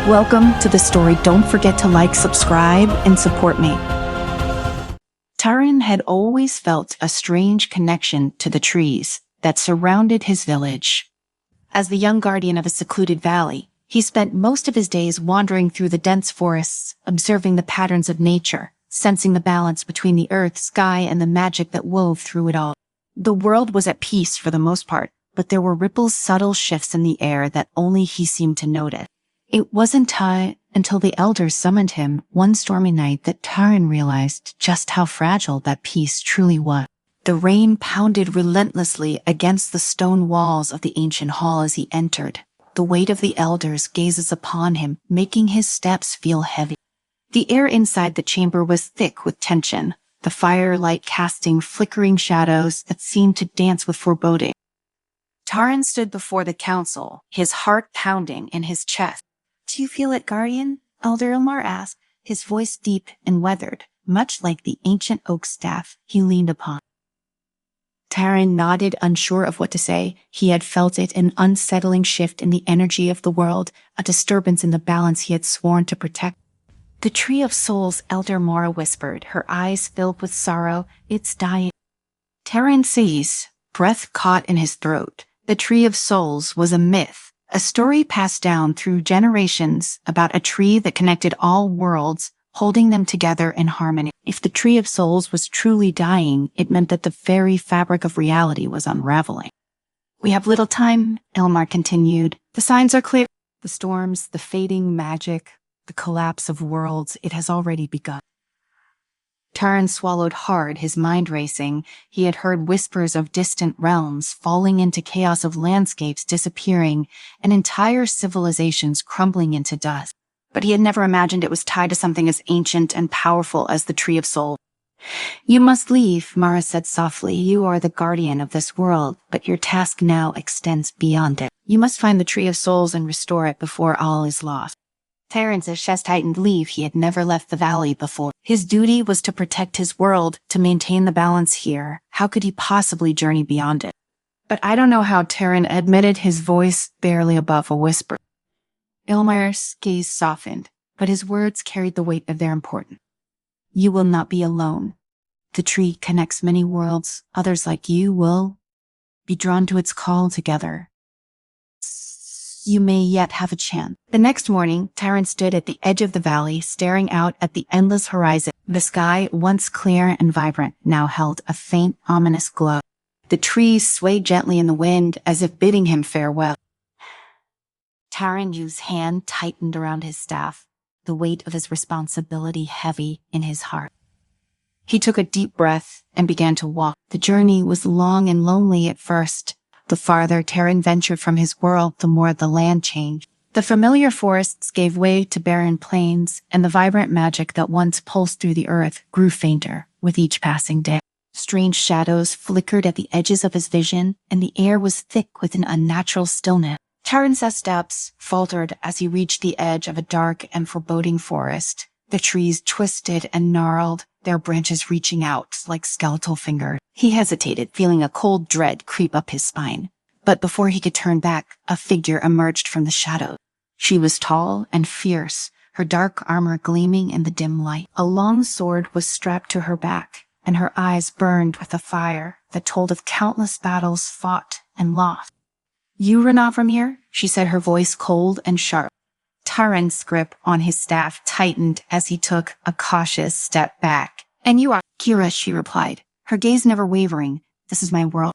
Welcome to the story. Don't forget to like, subscribe, and support me. Taran had always felt a strange connection to the trees that surrounded his village. As the young guardian of a secluded valley, he spent most of his days wandering through the dense forests, observing the patterns of nature, sensing the balance between the earth, sky, and the magic that wove through it all. The world was at peace for the most part, but there were ripples, subtle shifts in the air that only he seemed to notice. It wasn't until the elders summoned him one stormy night that Taran realized just how fragile that peace truly was. The rain pounded relentlessly against the stone walls of the ancient hall as he entered. The weight of the elders gazes upon him, making his steps feel heavy. The air inside the chamber was thick with tension, the firelight casting flickering shadows that seemed to dance with foreboding. Taran stood before the council, his heart pounding in his chest. "Do you feel it, Guardian?" Elder Ilmar asked, his voice deep and weathered, much like the ancient oak staff he leaned upon. Taran nodded, unsure of what to say. He had felt it, an unsettling shift in the energy of the world, a disturbance in the balance he had sworn to protect. "The Tree of Souls," Elder Mora whispered, her eyes filled with sorrow. "It's dying." Taran seized, breath caught in his throat. The Tree of Souls was a myth, a story passed down through generations about a tree that connected all worlds, holding them together in harmony. If the Tree of Souls was truly dying, it meant that the very fabric of reality was unraveling. "We have little time," Ilmar continued. "The signs are clear. The storms, the fading magic, the collapse of worlds, it has already begun." Taran swallowed hard, his mind racing. He had heard whispers of distant realms falling into chaos, of landscapes disappearing, and entire civilizations crumbling into dust. But he had never imagined it was tied to something as ancient and powerful as the Tree of Souls. "You must leave," Mara said softly. "You are the guardian of this world, but your task now extends beyond it. You must find the Tree of Souls and restore it before all is lost." Taran's chest tightened. Leave? He had never left the valley before. His duty was to protect his world, to maintain the balance here. How could he possibly journey beyond it? "But I don't know how," Taran admitted, his voice barely above a whisper. Ilmar's gaze softened, but his words carried the weight of their importance. "You will not be alone. The tree connects many worlds. Others like you will be drawn to its call together. You may yet have a chance." The next morning, Taran stood at the edge of the valley, staring out at the endless horizon. The sky, once clear and vibrant, now held a faint, ominous glow. The trees swayed gently in the wind, as if bidding him farewell. Taran's hand tightened around his staff, the weight of his responsibility heavy in his heart. He took a deep breath and began to walk. The journey was long and lonely at first. The farther Taran ventured from his world, the more the land changed. The familiar forests gave way to barren plains, and the vibrant magic that once pulsed through the earth grew fainter with each passing day. Strange shadows flickered at the edges of his vision, and the air was thick with an unnatural stillness. Taran's steps faltered as he reached the edge of a dark and foreboding forest. The trees twisted and gnarled, their branches reaching out like skeletal fingers. He hesitated, feeling a cold dread creep up his spine. But before he could turn back, a figure emerged from the shadows. She was tall and fierce, her dark armor gleaming in the dim light. A long sword was strapped to her back, and her eyes burned with a fire that told of countless battles fought and lost. "You run off from here?" she said, her voice cold and sharp. Taran's grip on his staff tightened as he took a cautious step back. "And you are?" "Kira," she replied, her gaze never wavering. "This is my world."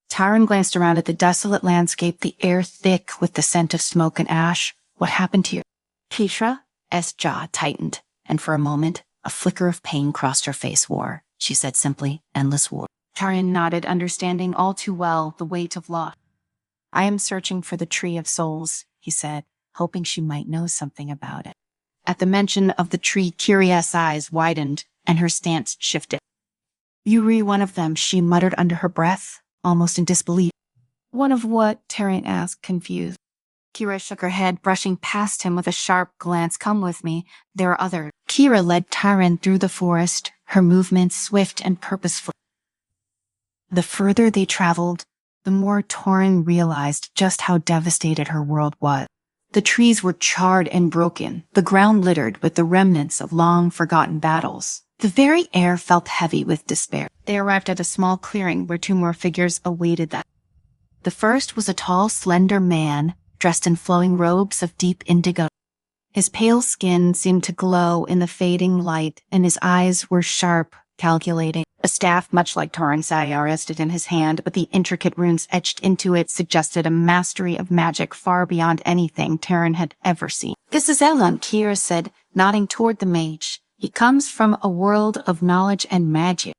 Taran glanced around at the desolate landscape, the air thick with the scent of smoke and ash. "What happened to you?" Kira's jaw tightened, and for a moment, a flicker of pain crossed her face. "War," she said simply. "Endless war." Taran nodded, understanding all too well the weight of loss. "I am searching for the Tree of Souls," he said, hoping she might know something about it. At the mention of the tree, Kira's eyes widened, and her stance shifted. "You re one of them," she muttered under her breath, almost in disbelief. "One of what?" Taran asked, confused. Kira shook her head, brushing past him with a sharp glance. "Come with me. There are others." Kira led Taran through the forest, her movements swift and purposeful. The further they traveled, the more Taran realized just how devastated her world was. The trees were charred and broken, the ground littered with the remnants of long-forgotten battles. The very air felt heavy with despair. They arrived at a small clearing where two more figures awaited them. The first was a tall, slender man, dressed in flowing robes of deep indigo. His pale skin seemed to glow in the fading light, and his eyes were sharp, calculating. A staff much like Taran's rested in his hand, but the intricate runes etched into it suggested a mastery of magic far beyond anything Taran had ever seen. "This is Elon," Kira said, nodding toward the mage. "He comes from a world of knowledge and magic."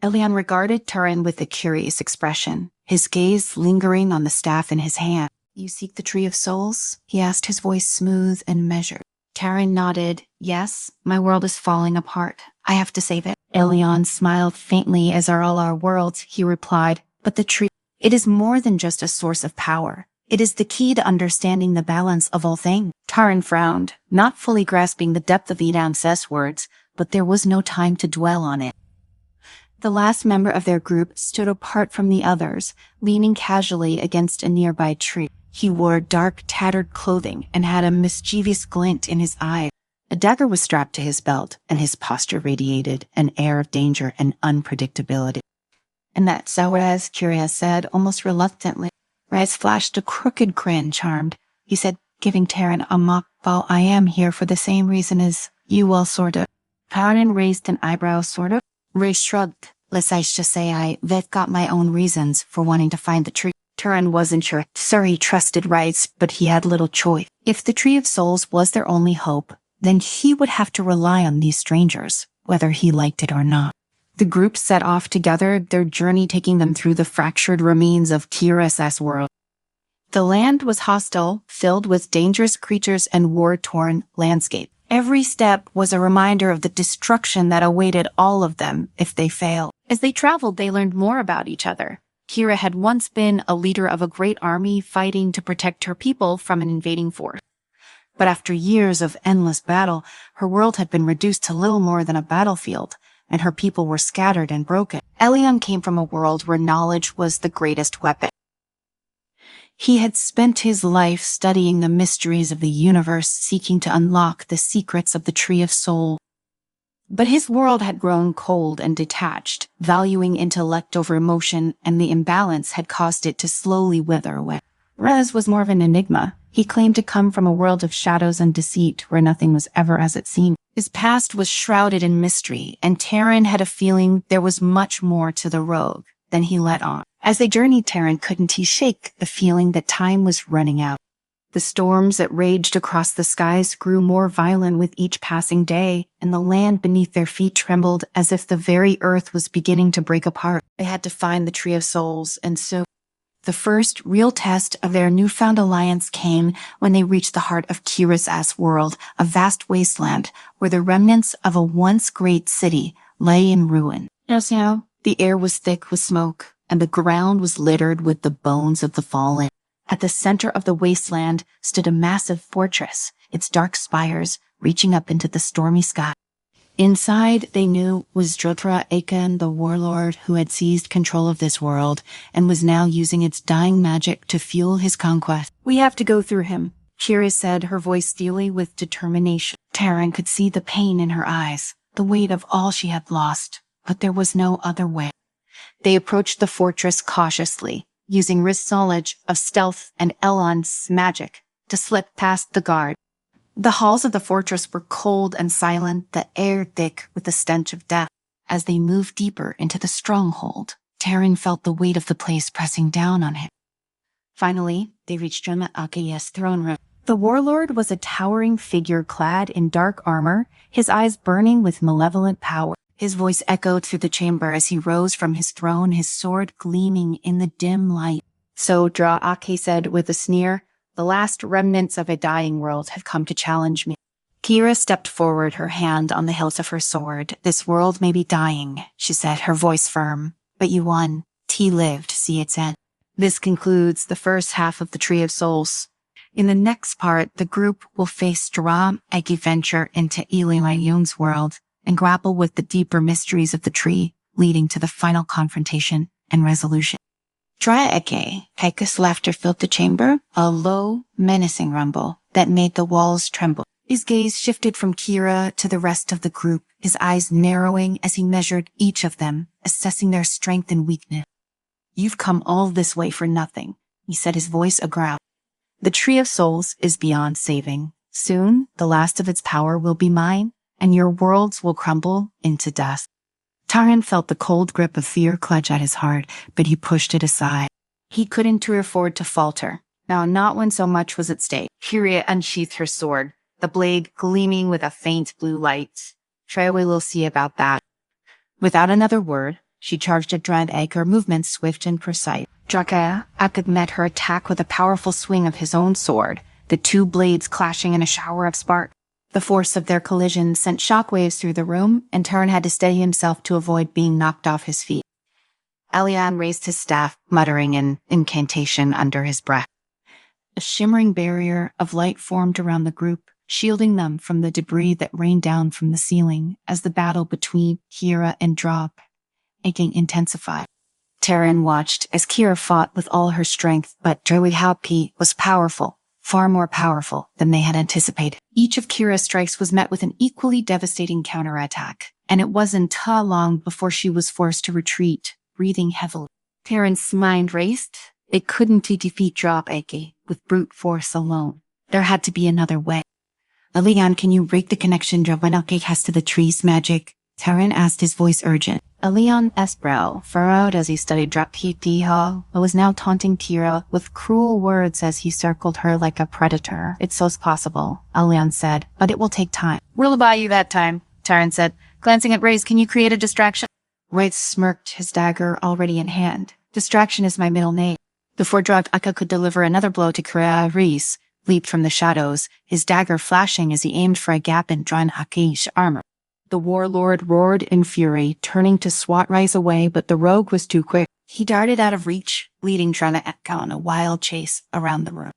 Elion regarded Taran with a curious expression, his gaze lingering on the staff in his hand. "You seek the Tree of Souls?" he asked, his voice smooth and measured. Taran nodded. "Yes, my world is falling apart. I have to save it." Elion smiled faintly. "As are all our worlds," he replied. "But the tree, it is more than just a source of power. It is the key to understanding the balance of all things." Taran frowned, not fully grasping the depth of Edam's words, but there was no time to dwell on it. The last member of their group stood apart from the others, leaning casually against a nearby tree. He wore dark, tattered clothing and had a mischievous glint in his eye. A dagger was strapped to his belt, and his posture radiated an air of danger and unpredictability. "And that's Zawaz," Curious said, almost reluctantly. Raz flashed a crooked grin, charmed. He said, giving Taran a mock bow, "I am here for the same reason as you all, sort of." Taran raised an eyebrow, sort of. Ray shrugged. "Let's just say I've got my own reasons for wanting to find the tree." Taran wasn't sure. Suri trusted Raz, but he had little choice. If the Tree of Souls was their only hope, then he would have to rely on these strangers, whether he liked it or not. The group set off together, their journey taking them through the fractured remains of Kira's world. The land was hostile, filled with dangerous creatures and war-torn landscape. Every step was a reminder of the destruction that awaited all of them if they failed. As they traveled, they learned more about each other. Kira had once been a leader of a great army fighting to protect her people from an invading force. But after years of endless battle, her world had been reduced to little more than a battlefield, and her people were scattered and broken. Elion came from a world where knowledge was the greatest weapon. He had spent his life studying the mysteries of the universe, seeking to unlock the secrets of the Tree of Soul. But his world had grown cold and detached, valuing intellect over emotion, and the imbalance had caused it to slowly wither away. Rez was more of an enigma. He claimed to come from a world of shadows and deceit, where nothing was ever as it seemed. His past was shrouded in mystery, and Taran had a feeling there was much more to the rogue than he let on. As they journeyed, Taran couldn't shake the feeling that time was running out. The storms that raged across the skies grew more violent with each passing day, and the land beneath their feet trembled as if the very earth was beginning to break apart. They had to find the Tree of Souls, and so the first real test of their newfound alliance came when they reached the heart of Kira's world, a vast wasteland where the remnants of a once great city lay in ruin. Yes, now, the air was thick with smoke, and the ground was littered with the bones of the fallen. At the center of the wasteland stood a massive fortress, its dark spires reaching up into the stormy sky. Inside, they knew, was Drotra Akan, the warlord who had seized control of this world and was now using its dying magic to fuel his conquest. "We have to go through him," Shira said, her voice steely with determination. Taran could see the pain in her eyes, the weight of all she had lost, but there was no other way. They approached the fortress cautiously, using Riz's knowledge of stealth and Elon's magic to slip past the guard. The halls of the fortress were cold and silent, the air thick with the stench of death. As they moved deeper into the stronghold, Taran felt the weight of the place pressing down on him. Finally, they reached Joma Akaya's throne room. The warlord was a towering figure clad in dark armor, his eyes burning with malevolent power. His voice echoed through the chamber as he rose from his throne, his sword gleaming in the dim light. "So, Dra Ake said with a sneer, the last remnants of a dying world have come to challenge me." Kira stepped forward, her hand on the hilt of her sword. "This world may be dying," she said, her voice firm. "But you won. T lived to see its end." This concludes the first half of the Tree of Souls. In the next part, the group will face Dra Ake venture into Ilimayun's world and grapple with the deeper mysteries of the tree, leading to the final confrontation and resolution. Draeke, Kaika's laughter filled the chamber, a low, menacing rumble that made the walls tremble. His gaze shifted from Kira to the rest of the group, his eyes narrowing as he measured each of them, assessing their strength and weakness. "You've come all this way for nothing," he said, his voice a growl. "The Tree of Souls is beyond saving. Soon, the last of its power will be mine, and your worlds will crumble into dust." Taran felt the cold grip of fear clutch at his heart, but he pushed it aside. He couldn't afford to falter. Now, not when so much was at stake. Kyria unsheathed her sword, the blade gleaming with a faint blue light. "Trewe will see about that." Without another word, she charged at Draeke, her movements swift and precise. Draeke met her attack with a powerful swing of his own sword, the two blades clashing in a shower of sparks. The force of their collision sent shockwaves through the room, and Taran had to steady himself to avoid being knocked off his feet. Elian raised his staff, muttering an incantation under his breath. A shimmering barrier of light formed around the group, shielding them from the debris that rained down from the ceiling as the battle between Kira and Draeke intensified. Taran watched as Kira fought with all her strength, but Draeke was powerful. Far more powerful than they had anticipated. Each of Kira's strikes was met with an equally devastating counterattack, and it wasn't long before she was forced to retreat, breathing heavily. Taran's mind raced. They couldn't defeat Draeke with brute force alone. There had to be another way. "Elian, can you break the connection Draeke has to the tree's magic?" Taran asked, his voice urgent. Elian's brow furrowed as he studied Draeke, but was now taunting Kira with cruel words as he circled her like a predator. "It's so possible," Elian said, "but it will take time." "We'll buy you that time," Taran said. Glancing at Ray's, "Can you create a distraction?" Ray smirked, his dagger already in hand. "Distraction is my middle name." Before Draeke could deliver another blow to Kira, Reese leaped from the shadows, his dagger flashing as he aimed for a gap in Drake's armor. The warlord roared in fury, turning to swat Rise away, but the rogue was too quick. He darted out of reach, leading Draeke on a wild chase around the room.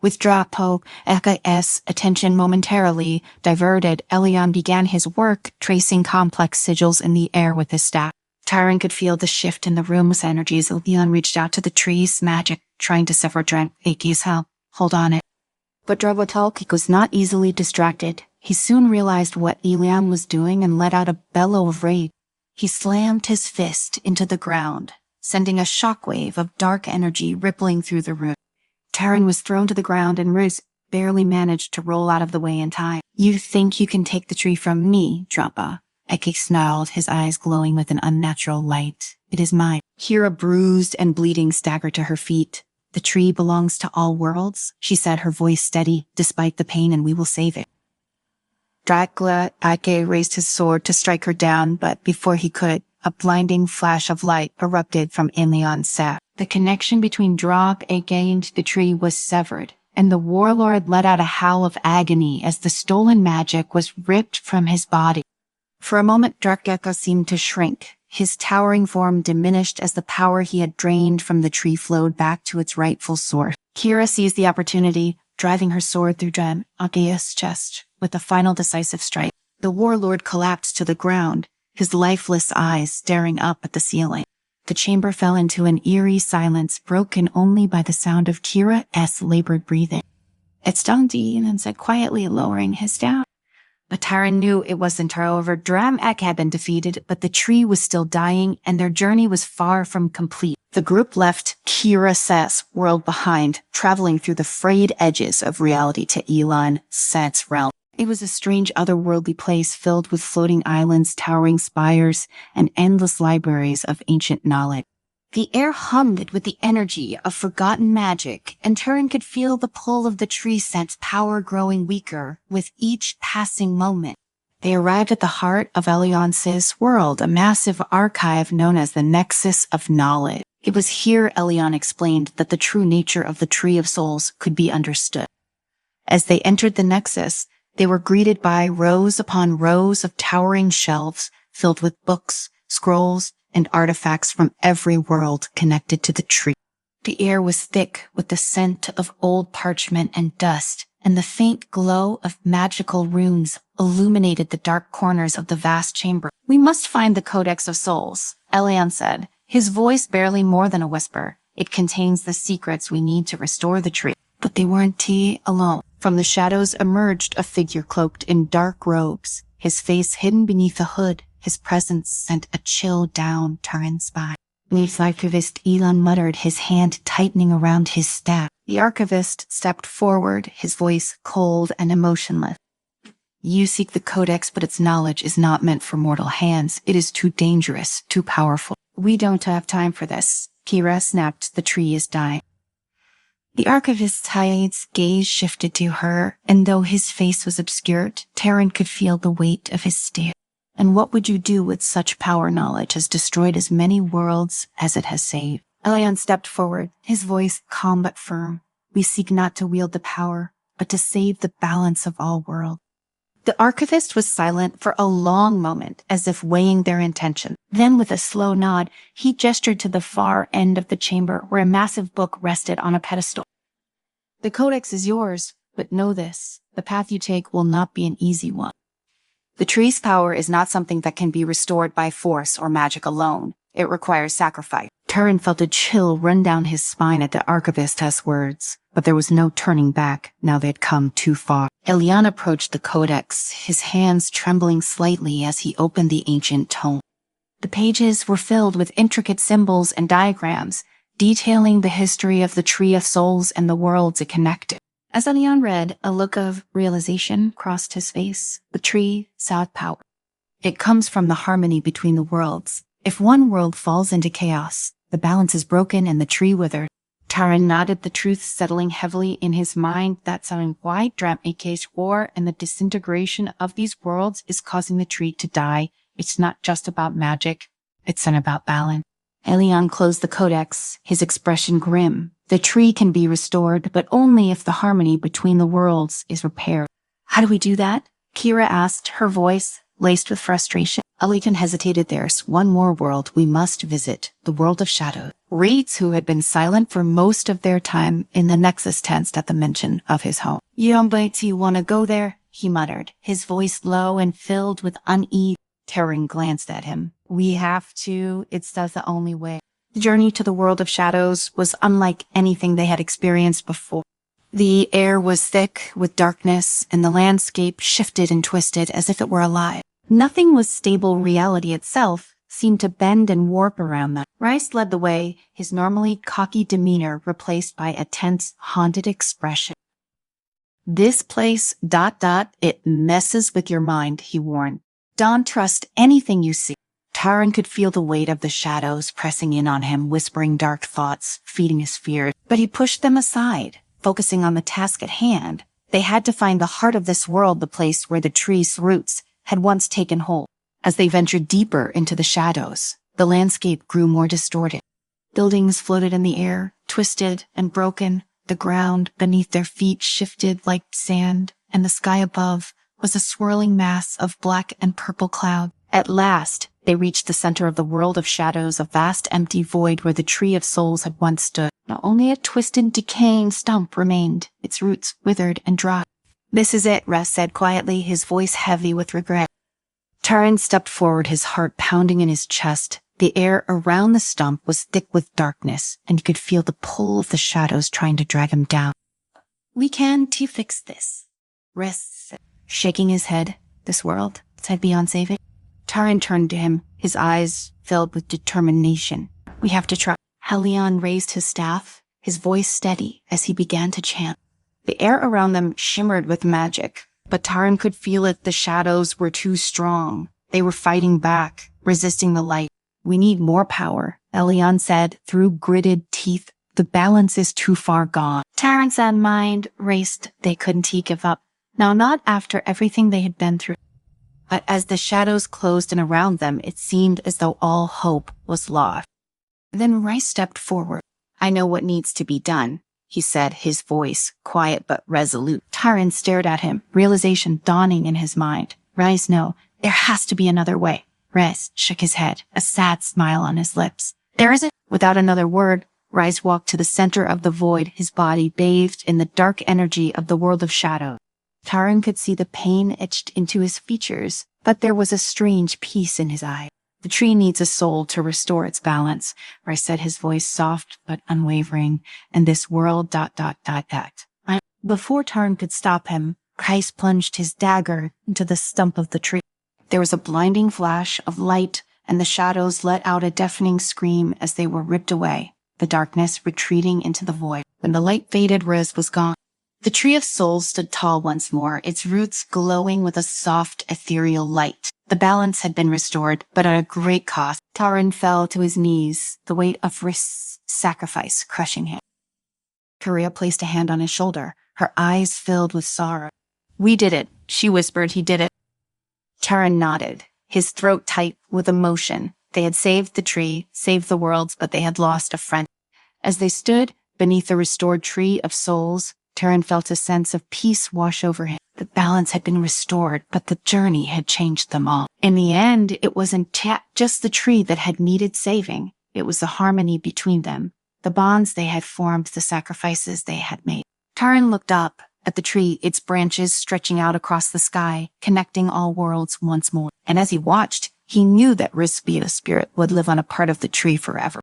With Drake's attention momentarily diverted, Elian began his work, tracing complex sigils in the air with his staff. Taran could feel the shift in the room's energies. Elian reached out to the tree's magic, trying to sever Drake's help. "Hold on it." But Draeke was not easily distracted. He soon realized what Elian was doing and let out a bellow of rage. He slammed his fist into the ground, sending a shockwave of dark energy rippling through the room. Taran was thrown to the ground and Riz barely managed to roll out of the way in time. "You think you can take the tree from me, Draeke snarled, his eyes glowing with an unnatural light. "It is mine." Kira, bruised and bleeding, staggered to her feet. "The tree belongs to all worlds," she said, her voice steady, despite the pain, "and we will save it." Draeke raised his sword to strike her down, but before he could, a blinding flash of light erupted from Elian's sack. The connection between Draeke and the tree was severed, and the warlord let out a howl of agony as the stolen magic was ripped from his body. For a moment, Draeke seemed to shrink. His towering form diminished as the power he had drained from the tree flowed back to its rightful source. Kira seized the opportunity, driving her sword through Drake's chest with a final decisive strike. The warlord collapsed to the ground, his lifeless eyes staring up at the ceiling. The chamber fell into an eerie silence, broken only by the sound of Kira's labored breathing. "It's done," Elian said quietly, lowering his staff. But Taran knew it wasn't over. Draeke had been defeated, but the tree was still dying, and their journey was far from complete. The group left Kira's world behind, traveling through the frayed edges of reality to Elian's realm. It was a strange otherworldly place filled with floating islands, towering spires, and endless libraries of ancient knowledge. The air hummed with the energy of forgotten magic, and Taran could feel the pull of the tree scent's power growing weaker with each passing moment. They arrived at the heart of Elian's world, a massive archive known as the Nexus of Knowledge. It was here, Elian explained, that the true nature of the Tree of Souls could be understood. As they entered the Nexus, they were greeted by rows upon rows of towering shelves filled with books, scrolls, and artifacts from every world connected to the tree. The air was thick with the scent of old parchment and dust, and the faint glow of magical runes illuminated the dark corners of the vast chamber. "We must find the Codex of Souls," Elian said, his voice barely more than a whisper. It contains the secrets we need to restore the tree. But they weren't tea alone. From the shadows emerged a figure cloaked in dark robes, his face hidden beneath a hood. His presence sent a chill down Taran's spine. The archivist Elon muttered, his hand tightening around his staff. The archivist stepped forward, his voice cold and emotionless. You seek the codex, but its knowledge is not meant for mortal hands. It is too dangerous, too powerful. We don't have time for this. Kira snapped, the tree is dying. The archivist's gaze shifted to her, and though his face was obscured, Taran could feel the weight of his stare. And what would you do with such power? Knowledge has destroyed as many worlds as it has saved. Elion stepped forward, his voice calm but firm. We seek not to wield the power, but to save the balance of all worlds. The archivist was silent for a long moment, as if weighing their intention. Then, with a slow nod, he gestured to the far end of the chamber, where a massive book rested on a pedestal. The codex is yours, but know this, the path you take will not be an easy one. The tree's power is not something that can be restored by force or magic alone. It requires sacrifice. Taran felt a chill run down his spine at the archivist's words, but there was no turning back now they had come too far. Elian approached the codex, his hands trembling slightly as he opened the ancient tome. The pages were filled with intricate symbols and diagrams, detailing the history of the Tree of Souls and the worlds it connected. As Elian read, a look of realization crossed his face. The tree sought power. It comes from the harmony between the worlds. If one world falls into chaos, the balance is broken and the tree withered. Taran nodded, the truth settling heavily in his mind. That sounding why Dramaka's war and the disintegration of these worlds is causing the tree to die. It's not just about magic, it's about balance. Elian closed the codex, his expression grim. The tree can be restored, but only if the harmony between the worlds is repaired. How do we do that? Kira asked, her voice laced with frustration. Elian hesitated. There's one more world we must visit, the world of shadows. Reeds, who had been silent for most of their time in the Nexus, tensed at the mention of his home. You want to go there? He muttered, his voice low and filled with unease. Taran glanced at him. We have to. It's the only way. The journey to the world of shadows was unlike anything they had experienced before. The air was thick with darkness, and the landscape shifted and twisted as if it were alive. Nothing was stable. Reality itself seemed to bend and warp around them. Rice led the way, his normally cocky demeanor replaced by a tense, haunted expression. This place, it messes with your mind, he warned. Don't trust anything you see. Taran could feel the weight of the shadows pressing in on him, whispering dark thoughts, feeding his fears. But he pushed them aside, focusing on the task at hand. They had to find the heart of this world, the place where the tree's roots had once taken hold. As they ventured deeper into the shadows, the landscape grew more distorted. Buildings floated in the air, twisted and broken. The ground beneath their feet shifted like sand, and the sky above was a swirling mass of black and purple cloud. At last, they reached the center of the world of shadows, a vast empty void where the Tree of Souls had once stood. Now only a twisted, decaying stump remained, its roots withered and dry. This is it, Russ said quietly, his voice heavy with regret. Taran stepped forward, his heart pounding in his chest. The air around the stump was thick with darkness, and you could feel the pull of the shadows trying to drag him down. We can fix this, Russ said, shaking his head. This world, said beyond saving. Taran turned to him, his eyes filled with determination. We have to try. Elian raised his staff, his voice steady as he began to chant. The air around them shimmered with magic, but Taran could feel it. The shadows were too strong. They were fighting back, resisting the light. We need more power, Elian said through gritted teeth. The balance is too far gone. Taran's mind raced. They couldn't give up. Now, not after everything they had been through. But as the shadows closed in around them, it seemed as though all hope was lost. Then Rice stepped forward. I know what needs to be done, he said, his voice quiet but resolute. Taran stared at him, realization dawning in his mind. Rice, no, there has to be another way. Rice shook his head, a sad smile on his lips. There isn't. Without another word, Rice walked to the center of the void, his body bathed in the dark energy of the world of shadow. Taran could see the pain etched into his features, but there was a strange peace in his eye. The tree needs a soul to restore its balance, Rice said, his voice soft but unwavering, and this world ... act. Before Tarn could stop him, Rice plunged his dagger into the stump of the tree. There was a blinding flash of light, and the shadows let out a deafening scream as they were ripped away, the darkness retreating into the void. When the light faded, Riz was gone. The Tree of Souls stood tall once more, its roots glowing with a soft, ethereal light. The balance had been restored, but at a great cost. Taran fell to his knees, the weight of Riz's sacrifice crushing him. Korea placed a hand on his shoulder, her eyes filled with sorrow. "We did it," she whispered. "He did it." Taran nodded, his throat tight with emotion. They had saved the tree, saved the worlds, but they had lost a friend. As they stood beneath the restored Tree of Souls, Taran felt a sense of peace wash over him. The balance had been restored, but the journey had changed them all. In the end, it wasn't just the tree that had needed saving. It was the harmony between them, the bonds they had formed, the sacrifices they had made. Taran looked up at the tree, its branches stretching out across the sky, connecting all worlds once more. And as he watched, he knew that Riz's spirit would live on a part of the tree forever.